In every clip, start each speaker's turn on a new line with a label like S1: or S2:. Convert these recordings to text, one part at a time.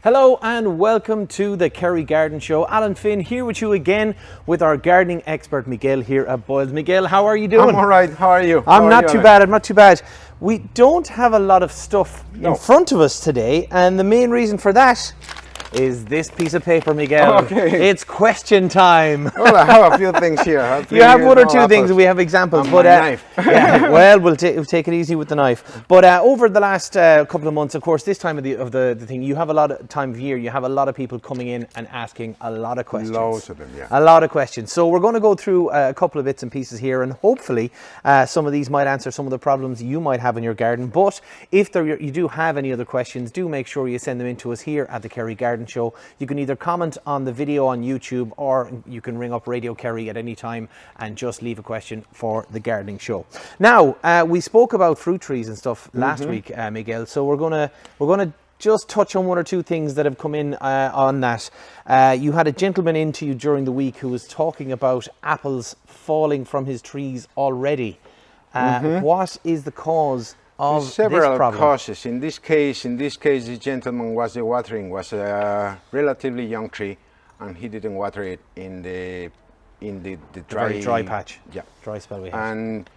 S1: Hello and welcome to the Kerry Garden Show. Alan Finn here with you again with our gardening expert Miguel here at Boyles. Miguel, how are you doing?
S2: I'm all right. How are you?
S1: I'm not too bad. I'm not too bad. We don't have a lot of stuff in front of us today, and the main reason for that is this piece of paper, Miguel.
S2: Okay.
S1: It's question time.
S2: Well, I have a few things here.
S1: You have one or two things, and we have examples.
S2: And
S1: but
S2: my knife.
S1: yeah, well, we'll take it easy with the knife. But over the last couple of months, of course, this time of the thing, you have a lot of time of year. You have a lot of people coming in and asking a lot of questions.
S2: Loads of them, yeah.
S1: A lot of questions. So we're going to go through a couple of bits and pieces here, and hopefully some of these might answer some of the problems you might have in your garden. But if you do have any other questions, do make sure you send them in to us here at the Kerry Garden Show. You can either comment on the video on YouTube, or you can ring up Radio Kerry at any time and just leave a question for the gardening show. Now, we spoke about fruit trees and stuff last week, Miguel. So we're gonna just touch on one or two things that have come in on that. You had a gentleman in to you during the week who was talking about apples falling from his trees already. What is the cause of
S2: several
S1: this problem?
S2: causes. In this case, the gentleman was a relatively young tree, and he didn't water it in the
S1: dry patch.
S2: Yeah,
S1: dry spell we had.
S2: and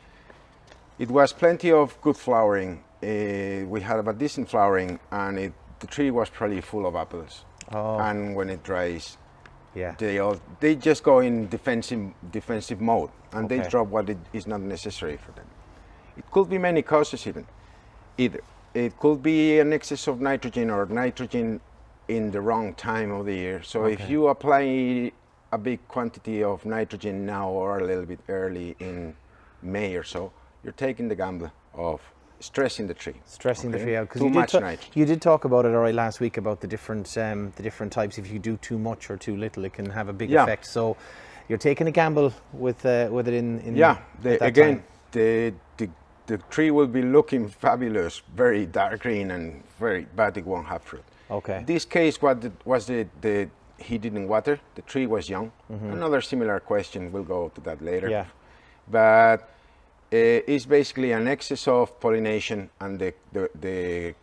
S2: it was plenty of good flowering. We had a decent flowering, and the tree was probably full of apples.
S1: Oh.
S2: And when it dries,
S1: Yeah.
S2: they just go in defensive mode, and
S1: Okay.
S2: they drop what is not necessary for them. It could be many causes either. It could be an excess of nitrogen, or nitrogen in the wrong time of the year. So if you apply a big quantity of nitrogen now or a little bit early in May or so, you're taking the gamble of stressing the tree.
S1: Stressing the tree out.
S2: Too much nitrogen.
S1: You did talk about it last week about the different types. If you do too much or too little, it can have a big effect. So you're taking a gamble with it in
S2: Yeah,
S1: time.
S2: The tree will be looking fabulous, very dark green and but it won't have fruit.
S1: Okay.
S2: This case, he didn't water. The tree was young. Another similar question. We'll go to that later.
S1: Yeah.
S2: But it's basically an excess of pollination, and the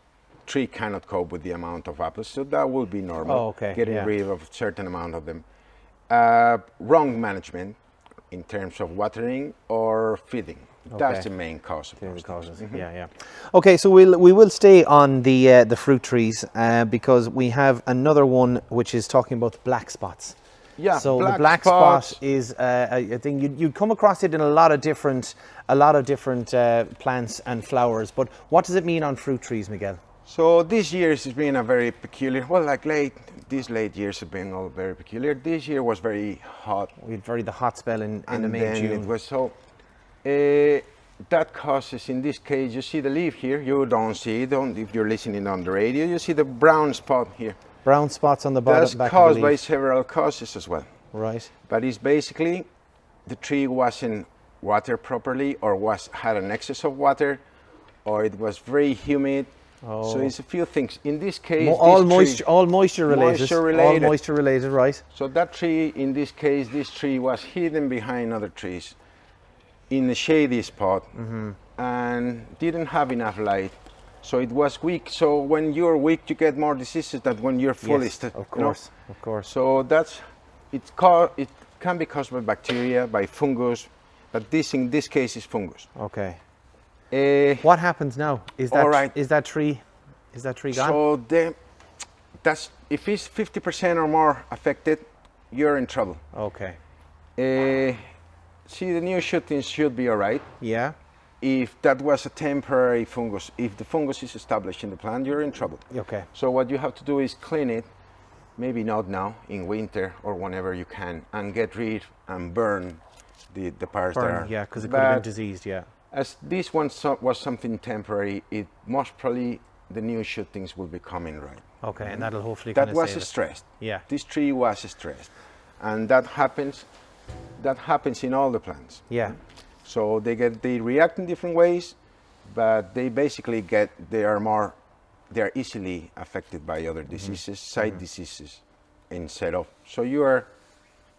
S2: tree cannot cope with the amount of apples. So that will be normal.
S1: Oh, okay.
S2: Getting rid of a certain amount of them. Wrong management in terms of watering or feeding. That's the main cause of those
S1: causes. Yeah. Okay, so we will stay on the fruit trees because we have another one which is talking about black spots.
S2: Yeah.
S1: So the black spot is a thing you'd come across it in a lot of different plants and flowers. But what does it mean on fruit trees, Miguel?
S2: So this year has been a very peculiar. Well, these late years have been all very peculiar. This year was very hot.
S1: We had the hot spell in the May, June.
S2: It was so. That causes, in this case, you see the leaf here. You don't see it if you're listening on the radio. You see the brown spot here.
S1: Brown spots on the bottom.
S2: That's
S1: back
S2: caused
S1: of the
S2: by
S1: leaf.
S2: several causes as well.
S1: Right.
S2: But it's basically the tree wasn't watered properly, or had an excess of water, or it was very humid.
S1: Oh.
S2: So it's a few things. In this case,
S1: all moisture related. All moisture related, right?
S2: So that tree, in this case, this tree was hidden behind other trees in a shady spot, and didn't have enough light. So it was weak. So when you're weak, you get more diseases than when you're fully.
S1: Yes, of course, of course.
S2: So it can be caused by bacteria, by fungus, but in this case is fungus.
S1: Okay. What happens now? Is that tree gone?
S2: So if it's 50% or more affected, you're in trouble.
S1: Okay.
S2: See, the new shootings should be all right.
S1: Yeah.
S2: If that was a temporary fungus, if the fungus is established in the plant, you're in trouble.
S1: Okay.
S2: So what you have to do is clean it, maybe not now, in winter or whenever you can, and get rid and burn the parts there.
S1: Yeah, because it could have been diseased, yeah.
S2: As this one was something temporary, it most probably the new shootings will be coming right.
S1: Okay, and that'll hopefully
S2: That was stressed.
S1: Yeah.
S2: This tree was stressed, and that happens in all the plants.
S1: Yeah.
S2: So they react in different ways, but they basically they are easily affected by other diseases, side diseases, instead of. So you are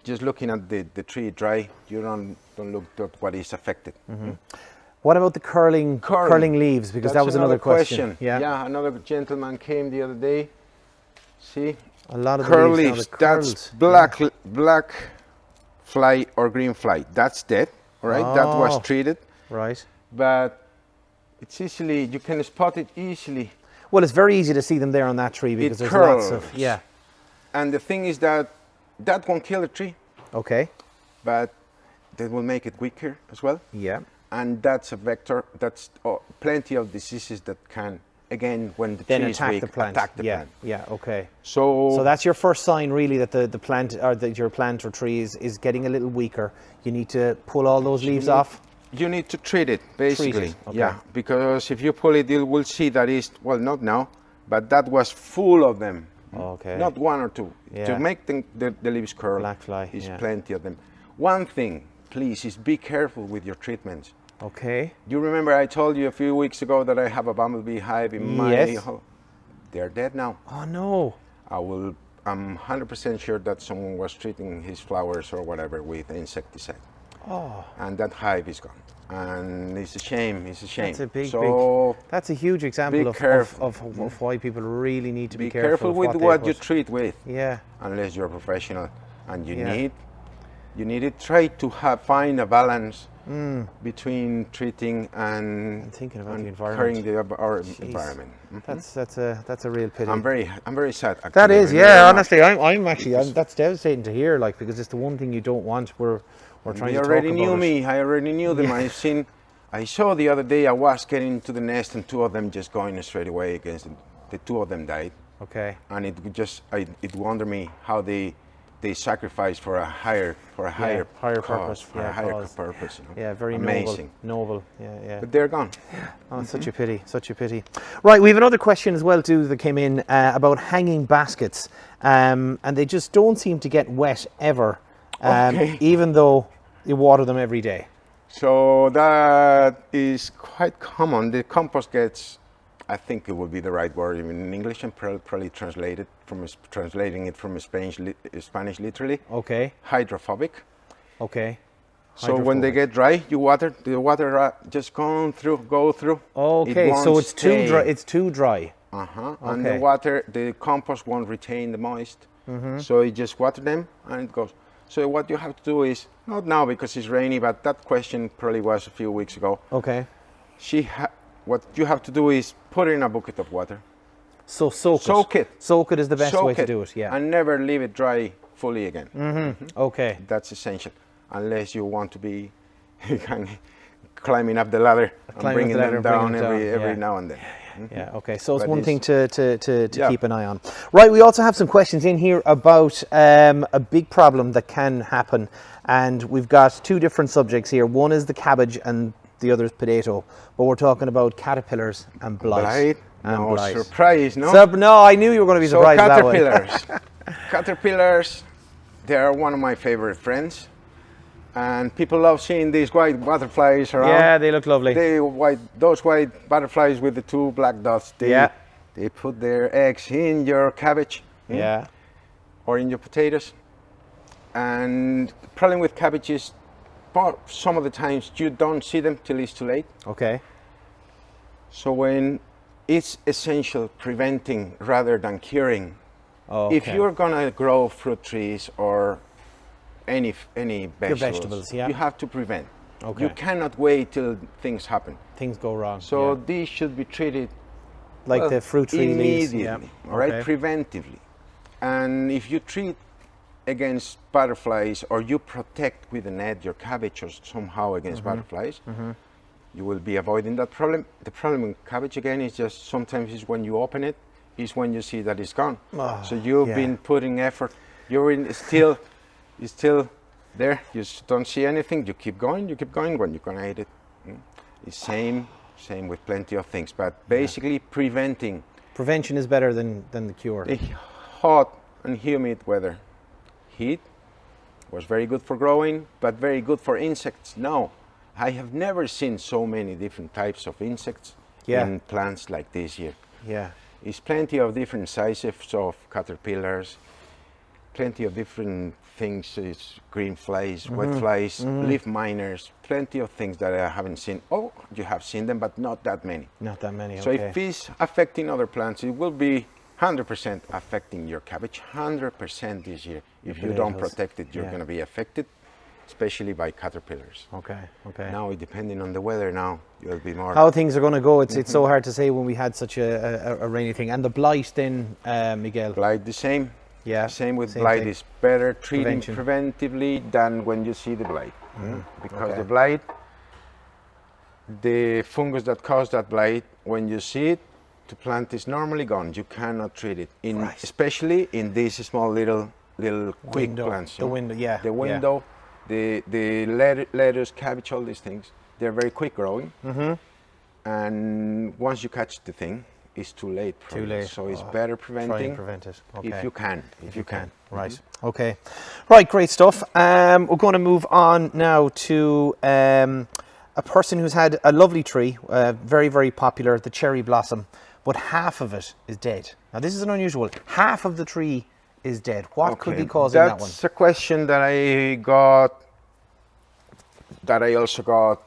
S2: just looking at the tree dry. You don't look at what is affected.
S1: What about the curling leaves? Because that was another question.
S2: Yeah, another gentleman came the other day See?
S1: A lot of
S2: Curl
S1: the leaves, now,
S2: leaves,
S1: the
S2: that's
S1: curls.
S2: black fly or green fly. That's dead, all right? That was
S1: Oh.
S2: treated,
S1: Right.
S2: but it's easily, you can spot it easily.
S1: Well, it's very easy to see them there on that tree because there's lots of,
S2: curls. And the thing is that won't kill the tree,
S1: Okay.
S2: but that will make it weaker as well.
S1: Yeah.
S2: And that's a vector, that's plenty of diseases that can, again, when the
S1: Then
S2: tree is
S1: attack
S2: weak,
S1: the plant.
S2: attack the
S1: yeah.
S2: plant.
S1: Yeah. Okay.
S2: So,
S1: So that's your first sign, really, that the plant or that your plant or tree is getting a little weaker. You need to pull all those leaves off.
S2: you need to treat it, basically.
S1: okay.
S2: Yeah, because if you pull it, you will see that is, well, not now, but that was full of them.
S1: Okay.
S2: Not one or two.
S1: Yeah.
S2: To make the leaves curl,
S1: Black fly,
S2: is
S1: yeah.
S2: plenty of them. One thing, please, is be careful with your treatments.
S1: Okay.
S2: You remember I told you a few weeks ago that I have a bumblebee hive in my
S1: Yes.
S2: home? They're dead now.
S1: Oh no.
S2: I'm 100% sure that someone was treating his flowers or whatever with insecticide.
S1: Oh.
S2: And that hive is gone. And it's a shame, it's a shame.
S1: That's a big,
S2: so
S1: That's a huge example
S2: be
S1: of
S2: careful.
S1: of why people really need to be
S2: be
S1: careful
S2: careful
S1: of
S2: with
S1: they
S2: what you
S1: put.
S2: treat with,
S1: Yeah.
S2: unless you're a professional. And you
S1: Yeah.
S2: need it. Try to find a balance between treating and
S1: thinking about the
S2: caring
S1: environment.
S2: our
S1: Jeez.
S2: environment.
S1: That's a real pity.
S2: I'm very sad. Actually.
S1: That is,
S2: Very
S1: yeah.
S2: much.
S1: Honestly, I'm that's devastating to hear. Like, because it's the one thing you don't want. We're trying
S2: They
S1: to
S2: already
S1: talk
S2: knew
S1: about
S2: me. I already knew them.
S1: Yeah.
S2: I saw the other day. I was getting to the nest, and two of them just going straight away against them. The two of them died,
S1: It. Okay.
S2: and it wondered me how they sacrificed for a higher
S1: higher
S2: cause,
S1: purpose,
S2: for
S1: yeah,
S2: a higher
S1: cause.
S2: purpose. You know?
S1: Yeah, very
S2: amazing.
S1: noble. Yeah, yeah.
S2: But they're gone.
S1: Oh, such a pity, such a pity. Right, we have another question as well too that came in about hanging baskets, and they just don't seem to get wet ever,
S2: Okay.
S1: even though you water them every day.
S2: So that is quite common. The compost gets, I think it would be the right word in English, and probably translating it from Spanish literally.
S1: Okay,
S2: Hydrophobic.
S1: okay.
S2: So when they get dry, the water just go through.
S1: Okay,
S2: won't
S1: so it's too
S2: stay.
S1: dry. It's too dry.
S2: And
S1: Okay.
S2: the compost won't retain the moist. So you just water them and it goes. So what you have to do is, not now because it's rainy, but that question probably was a few weeks ago.
S1: Okay.
S2: What you have to do is put it in a bucket of water.
S1: So soak
S2: Soak it.
S1: Soak it is the best way
S2: Soak
S1: to
S2: it,
S1: do it. Yeah.
S2: And never leave it dry fully again.
S1: Okay.
S2: That's essential. Unless you want to be climbing up the ladder and
S1: Climbing up
S2: bringing
S1: the ladder
S2: them
S1: and bringing
S2: down
S1: them down,
S2: every
S1: yeah.
S2: now and then.
S1: Yeah, okay. So it's
S2: But
S1: one thing to
S2: Yeah.
S1: keep an eye on. Right, we also have some questions in here about a big problem that can happen. And we've got two different subjects here. One is the cabbage and the other is potato. But we're talking about caterpillars and blight.
S2: Blight?
S1: And
S2: No
S1: blight.
S2: surprise, no?
S1: No, I knew you were going to be
S2: So
S1: surprised that way.
S2: caterpillars. Caterpillars, they are one of my favorite friends. And people love seeing these white butterflies around.
S1: Yeah, they look lovely.
S2: Those white butterflies with the two black dots, they put their eggs in your cabbage
S1: Yeah.
S2: or in your potatoes. And the problem with cabbage is some of the times you don't see them till it's too late.
S1: Okay.
S2: So when it's essential preventing rather than curing.
S1: Okay.
S2: If you're gonna grow fruit trees or any vegetables,
S1: yeah.
S2: you have to prevent.
S1: Okay.
S2: You cannot wait till things happen.
S1: Things go wrong.
S2: So
S1: yeah.
S2: these should be treated
S1: Like the fruit tree leaves.
S2: immediately,
S1: Yeah.
S2: all right,
S1: Okay.
S2: preventively. And if you treat against butterflies or you protect with a net your cabbage or somehow against butterflies, you will be avoiding that problem. The problem with cabbage again is just sometimes is when you open it, is when you see that it's gone. So you've
S1: yeah.
S2: been putting effort. You're still there. You don't see anything. You keep going. When you're gonna eat it, it's same with plenty of things. But basically, preventing
S1: Prevention is better than the cure.
S2: the hot and humid weather. Heat was very good for growing, but very good for insects. No, I have never seen so many different types of insects in plants like this here.
S1: Yeah.
S2: It's plenty of different sizes of caterpillars, plenty of different things, it's green flies, wet flies, leaf miners, plenty of things that I haven't seen. Oh, you have seen them, but not that many.
S1: Not that many.
S2: So
S1: Okay.
S2: if it's affecting other plants, it will be 100% affecting your cabbage, 100% this year. If you don't protect it, you're going to be affected, especially by caterpillars.
S1: Okay, okay.
S2: Now, depending on the weather now, you'll be more...
S1: How things are going to go, it's so hard to say when we had such a rainy thing. And the blight then, Miguel?
S2: Blight the same.
S1: Yeah.
S2: Same with blight. It's better treating
S1: Prevention.
S2: preventively than when you see the blight. Because the blight, the fungus that caused that blight, when you see it, the plant is normally gone. You cannot treat it, especially in these small little quick plants.
S1: The window, yeah.
S2: The window, the lettuce, cabbage, all these things, they're very quick growing. And once you catch the thing, it's too late. Too late. So it's better preventing.
S1: Try and prevent it. Okay.
S2: If you can. If you can.
S1: Right. Okay. Right. Great stuff. We're going to move on now to a person who's had a lovely tree, very, very popular, the cherry blossom, but half of it is dead. Now this is an unusual. Half of the tree is dead. What could be causing that one?
S2: That's a question that I got. That I also got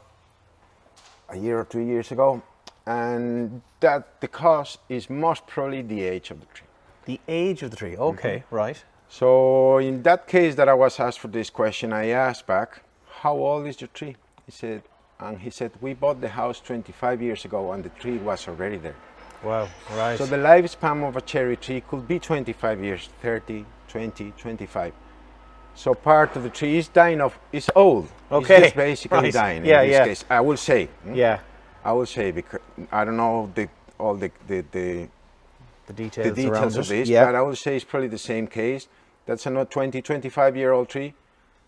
S2: a year or 2 years ago, and that the cause is most probably the age of the tree.
S1: The age of the tree. Okay. Right.
S2: So in that case that I was asked for this question, I asked back, "How old is your tree?" He said, "We bought the house 25 years ago, and the tree was already there."
S1: Wow. Right.
S2: So the lifespan of a cherry tree could be 25 years, 30, 20, 25. So part of the tree is dying off. It's old.
S1: Okay.
S2: It's just basically dying.
S1: Yeah,
S2: in this case, I will say.
S1: Yeah.
S2: I will say, because I don't know all the details of this, but I will say it's probably the same case. That's a 20, 25-year-old tree.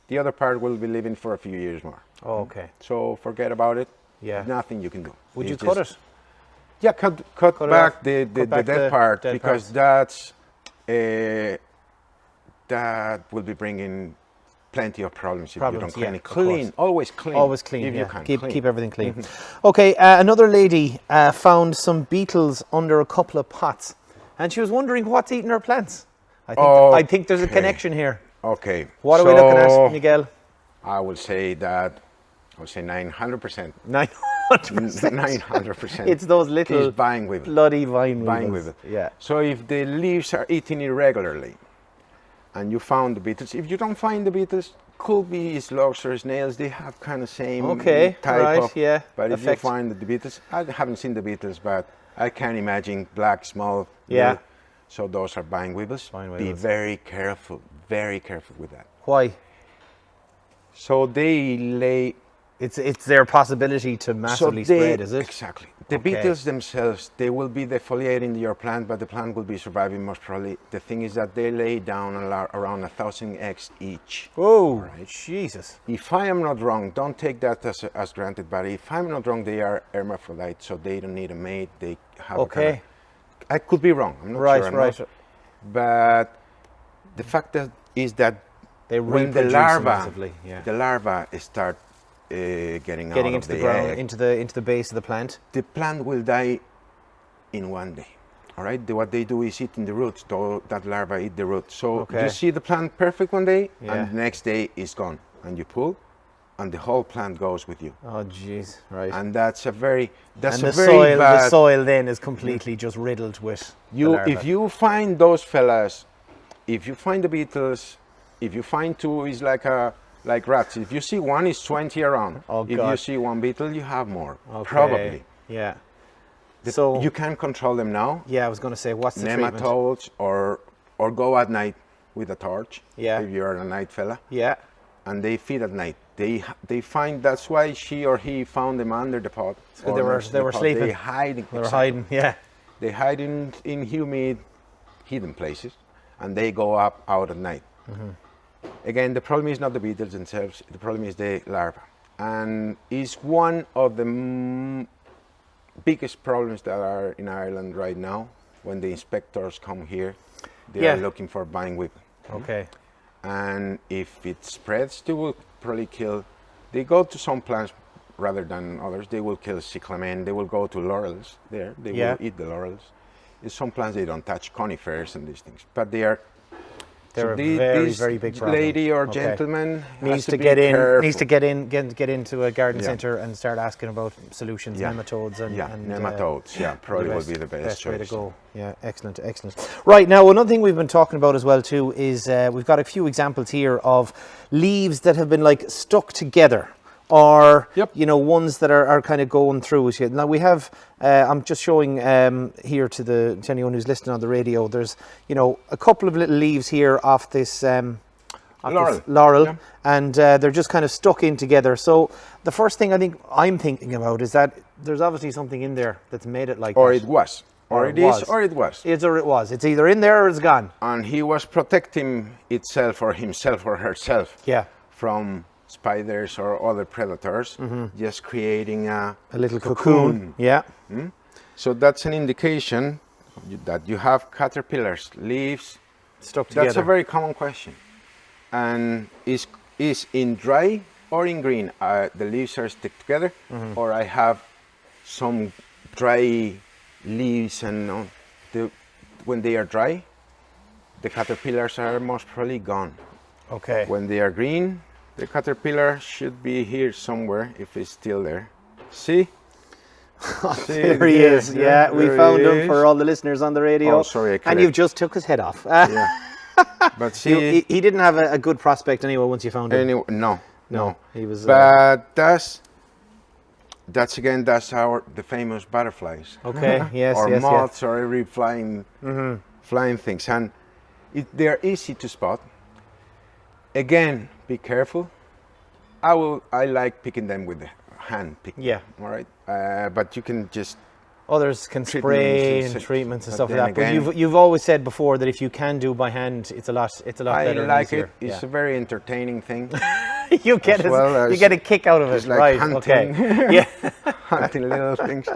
S2: The other part will be living for a few years more.
S1: Oh, okay.
S2: So forget about it.
S1: Yeah.
S2: Nothing you can do.
S1: Would you cut it?
S2: Yeah, cut back the dead part, because that's that will be bringing plenty of problems if you don't clean it. Clean, always clean.
S1: Always clean.
S2: If you can.
S1: Keep everything clean. Okay, another lady found some beetles under a couple of pots, and she was wondering what's eating her plants. I think there's a connection here.
S2: Okay.
S1: What are we looking at, Miguel?
S2: I will say 900%.
S1: 900%.
S2: 900%.
S1: It's those little bloody vine weevils. Yeah.
S2: So if the leaves are eaten irregularly, and you found the beetles, if you don't find the beetles, could be slugs or snails. They have kind of same type of. Yeah. But if you find the beetles, I haven't seen the beetles, but I can imagine black, small.
S1: Yeah.
S2: So those are vine weevils. Be very careful with that.
S1: Why?
S2: So they lay.
S1: It's their possibility to massively spread, is it?
S2: Exactly. The beetles themselves, they will be defoliating your plant, but the plant will be surviving most probably. The thing is that they lay down around 1,000 eggs each.
S1: Oh, right. Jesus.
S2: If I am not wrong, don't take that as granted, but if I'm not wrong, they are hermaphrodites, so they don't need a mate. They have I could be wrong. I'm not sure. Right. But the fact is that
S1: they
S2: when the larva start getting out
S1: into the ground,
S2: egg,
S1: into the base of the plant,
S2: the plant will die in one day. All right. What they do is eating the roots. That larva eat the roots. So you see the plant perfect one day, and the next day it's gone, and you pull, and the whole plant goes with you.
S1: Oh, jeez. Right.
S2: And that's a very bad.
S1: The soil then is completely just riddled with
S2: If you find those fellas, if you find the beetles, if you find two, it's like rats. If you see one, it's 20 around.
S1: Oh,
S2: if you see one beetle, you have more.
S1: Okay.
S2: Probably.
S1: Yeah.
S2: So you can control them now.
S1: Yeah, I was going to say, what's the
S2: nematodes
S1: treatment?
S2: or go at night with a torch.
S1: Yeah.
S2: If you're a night fella.
S1: Yeah.
S2: And they feed at night. They find, that's why she or he found them under the pot.
S1: So they were sleeping.
S2: They hiding.
S1: They were hiding. Yeah.
S2: They hide in humid, hidden places, and they go out at night. Again, the problem is not the beetles themselves. The problem is the larva, and it's one of the biggest problems that are in Ireland right now. When the inspectors come here, they are looking for vine weevil.
S1: Okay.
S2: And if it spreads, they will probably kill. They go to some plants rather than others. They will kill cyclamen. They will go to laurels. They will eat the laurels. In some plants they don't touch, conifers and these things. But they are
S1: They're
S2: So
S1: a very,
S2: this
S1: very big problem.
S2: lady or
S1: Okay.
S2: gentleman
S1: Needs
S2: has
S1: to
S2: be
S1: get in.
S2: careful.
S1: Needs to get into a garden
S2: Yeah.
S1: centre and start asking about solutions,
S2: Yeah.
S1: nematodes, and
S2: nematodes. Yeah, probably would be the best
S1: way to
S2: choice.
S1: go. Yeah, excellent, excellent. Right, now another thing we've been talking about as well too is we've got a few examples here of leaves that have been like stuck together, or
S2: Yep.
S1: you know, ones that are kind of going through it. Now we have, I'm just showing here to anyone who's listening on the radio, there's, you know, a couple of little leaves here off this laurel,
S2: Yeah.
S1: and they're just kind of stuck in together. So the first thing I'm thinking about is that there's obviously something in there that's made it like
S2: Or
S1: that.
S2: it was. Or it is, or it was.
S1: It's or it was. It's either in there or it's gone.
S2: And he was protecting itself or himself or herself
S1: Yeah.
S2: from spiders or other predators, just creating a
S1: little cocoon. Yeah.
S2: So that's an indication that you have caterpillars, leaves.
S1: Stuck together.
S2: That's a very common question. And is in dry or in green? The leaves are stick together, or I have some dry leaves, and when they are dry, the caterpillars are most probably gone.
S1: Okay.
S2: When they are green, the caterpillar should be here somewhere if it's still there. See? See,
S1: There he is. Yeah, we
S2: there
S1: found
S2: he
S1: him
S2: is.
S1: for all the listeners on the radio.
S2: Oh, sorry, I
S1: and
S2: collect-
S1: you've just took his head off.
S2: Yeah. But see,
S1: he didn't have a good prospect anyway once you found him.
S2: anyway, no.
S1: He was.
S2: But that's the famous butterflies.
S1: Okay. Yes.
S2: or
S1: yes.
S2: moths or every flying things, and they're easy to spot. Again, be careful. I like picking them with the hand pick.
S1: Yeah.
S2: All right. But you can just
S1: Others can spray
S2: Treatments,
S1: and treatments and
S2: but
S1: stuff like that.
S2: then
S1: But
S2: again-
S1: you've always said before that if you can do by hand, it's a lot
S2: I
S1: better.
S2: like
S1: and
S2: it.
S1: easier.
S2: It's a very entertaining thing.
S1: Yeah. You get
S2: as well
S1: you
S2: as-
S1: get a kick out of it,
S2: it's like
S1: right?
S2: hunting.
S1: Okay. Yeah.
S2: Hunting little things,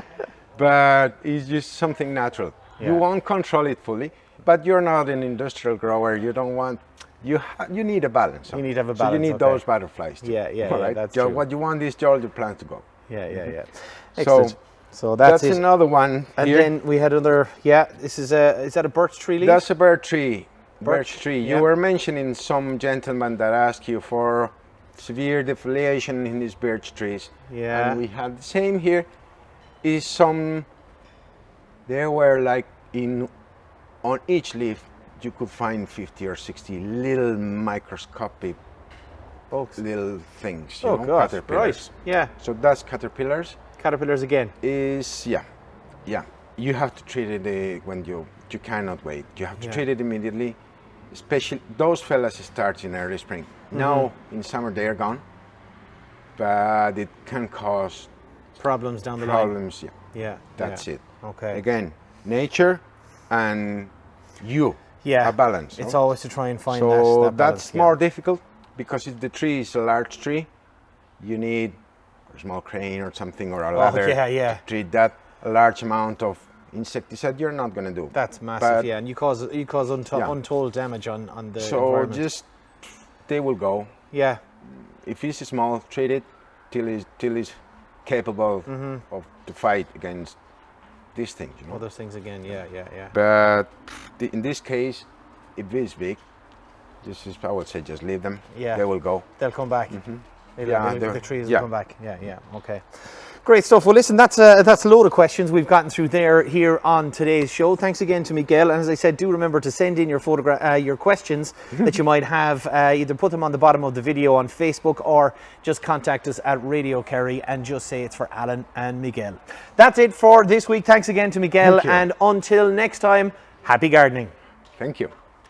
S2: but it's just something natural.
S1: Yeah.
S2: You won't control it fully, but you're not an industrial grower. You don't want. You need a balance.
S1: You need to have a
S2: So you
S1: balance,
S2: need
S1: okay.
S2: those butterflies. Too,
S1: Yeah,
S2: all
S1: yeah,
S2: right?
S1: that's
S2: So
S1: true.
S2: what you want is all your plants to go.
S1: Yeah.
S2: So
S1: Excellent. So that's it.
S2: another one.
S1: And
S2: here.
S1: then we had another. Yeah. This is that a birch tree leaf?
S2: That's a birch tree.
S1: Birch,
S2: Tree.
S1: yeah.
S2: You were mentioning some gentleman that asked you for severe defoliation in his birch trees.
S1: Yeah.
S2: And we had the same here. Is some. There were like on each leaf you could find 50 or 60 little microscopic
S1: Folks.
S2: little things.
S1: Oh God.
S2: Caterpillars.
S1: Right. Yeah.
S2: So that's caterpillars.
S1: Caterpillars again.
S2: Yeah. You have to treat it when you cannot wait. You have to
S1: Yeah.
S2: treat it immediately. Especially those fellas start in early spring. Now in summer they are gone, but it can cause
S1: Problems down the line.
S2: problems. Yeah,
S1: Yeah.
S2: that's
S1: yeah.
S2: it.
S1: Okay.
S2: Again, nature and you.
S1: Yeah.
S2: A balance.
S1: It's
S2: no?
S1: always to try and find
S2: So
S1: that balance,
S2: that's
S1: yeah.
S2: more difficult because if the tree is a large tree, you need a small crane or something or a ladder
S1: yeah.
S2: to treat that. A large amount of insecticide you're not going to do.
S1: That's massive,
S2: But-
S1: you cause
S2: Yeah.
S1: untold damage on the
S2: So
S1: environment.
S2: just they will go.
S1: Yeah.
S2: If it's small, treat it till it's capable of to fight against these things. You know.
S1: Other things again. Yeah.
S2: But in this case, if it's big, I would say just leave them.
S1: Yeah.
S2: They will go.
S1: They'll come back.
S2: Yeah,
S1: The trees will
S2: yeah.
S1: come back. Yeah. Okay. Great stuff. Well, listen, that's a load of questions we've gotten through here on today's show. Thanks again to Miguel. And as I said, do remember to send in your questions that you might have. Either put them on the bottom of the video on Facebook or just contact us at Radio Kerry and just say it's for Alan and Miguel. That's it for this week. Thanks again to Miguel.
S2: Thank you.
S1: And until next time, happy gardening.
S2: Thank you.